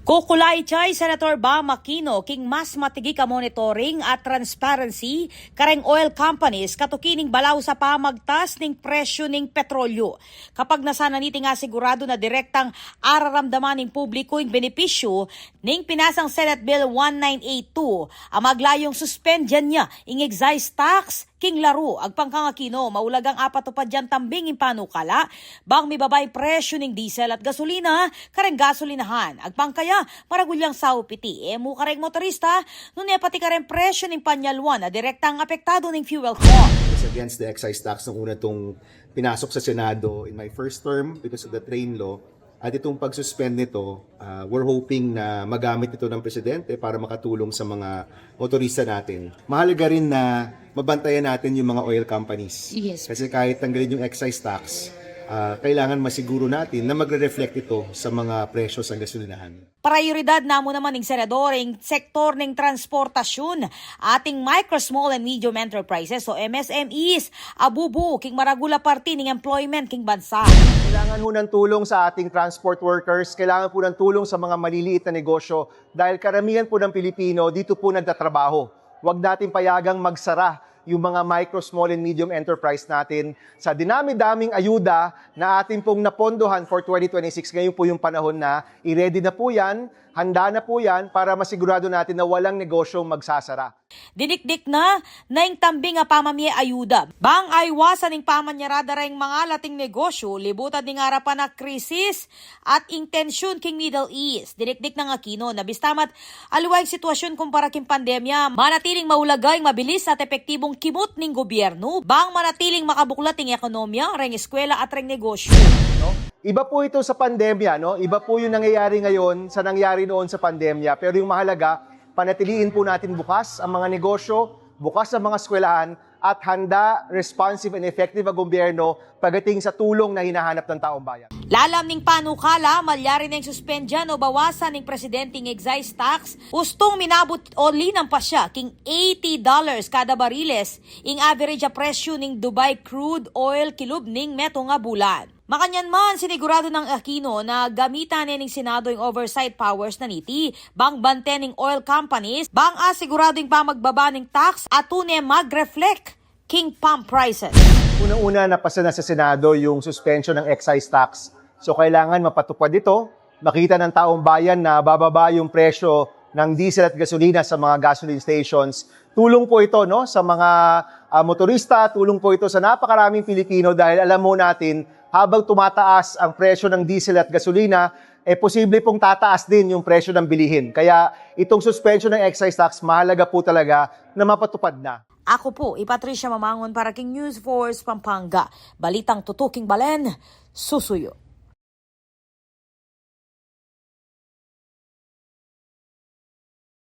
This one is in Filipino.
Kukulay chay Senator Bam Aquino king mas matigi ka monitoring at transparency kareng oil companies katukining balaw sa pamagtas ning presyo ning petrolyo. Kapag nasana niti nga sigurado na direktang araramdaman ning publiko ing benepisyo ning pinasang Senate Bill 1982 ang maglayong suspendyan niya ing excise tax king laro agpangkang Aquino maulagang apat upad dyan tambing in panukala bang mibabay presyo ning diesel at gasolina kareng gasolinahan agpangkaya maragulyang sao piti mo kareng motorista nunya pati kareng presyo ning panyalwan na direktang apektado ning fuel cost. Against the excise tax nung una itong pinasok sa Senado in my first term because of the train law. At itong pag-suspend nito, we're hoping na magamit ito ng Presidente para makatulong sa mga motorista natin. Mahalaga rin na mabantayan natin yung mga oil companies. Yes. Kasi kahit tanggalin yung excise tax, kailangan masiguro natin na magre-reflect ito sa mga presyo sa gasolinahan. Prioridad namo naman ng senador ng sektor ng transportasyon, ating micro, small and medium enterprises o MSMEs, abubu king maragula parti ng employment king bansa. Kailangan po ng tulong sa ating transport workers, kailangan po ng tulong sa mga maliliit na negosyo dahil karamihan po ng Pilipino dito po nagtatrabaho. Huwag natin payagang magsara yung mga micro, small and medium enterprise natin sa dinami-daming ayuda na ating pong napondohan for 2026. Ngayon po yung panahon na i-ready na po yan, handa na po yan para masigurado natin na walang negosyong magsasara. Dinikdik na naing tambing nga pamamie ayuda. Bang aywasan ning pamanyarada ring mga lating negosyo, libutan ning harapan na krisis at intensyon king Middle East. Dinikdik na nga Aquino na bistamat aluway sitwasyon kumpara king pandemya, manatiling maulagay mabilis at epektibong kimot ning gobyerno, bang manatiling makabuklat ning ekonomiya, ring eskwela at ring negosyo. No? Iba po ito sa pandemya, no? Iba po yung nangyayari ngayon sa nangyari noon sa pandemya, pero yung mahalaga, panatiliin po natin bukas ang mga negosyo, bukas ang mga eskwelahan, at handa, responsive and effective ang gobyerno pagdating sa tulong na hinahanap ng taong bayan. Lalam ning panukala, malyari na yung suspendyan o bawasan ning presidenteng excise tax, ustong minabot o linang pa siya king $80 kada bariles, ing average a presyo ning Dubai crude oil kilub ning meto nga bulan. Makanyan man, sinigurado ng Aquino na gamitan ning Senado yung oversight powers na niti, bang bante ning oil companies, bang asigurado yung pamagbaba ng tax at tunay mag-reflect king pump prices. Unang-una, napasa na sa Senado yung suspension ng excise tax. So kailangan mapatupad ito, makita ng taong bayan na bababa yung presyo ng diesel at gasolina sa mga gasoline stations. Tulong po ito no, sa mga motorista, tulong po ito sa napakaraming Pilipino dahil alam mo natin, habang tumataas ang presyo ng diesel at gasolina, posible pong tataas din yung presyo ng bilihin. Kaya itong suspension ng excise tax, mahalaga po talaga na mapatupad na. Ako po, Patricia Mamangon para king News Force Pampanga. Balitang tutuking balen, susuyo.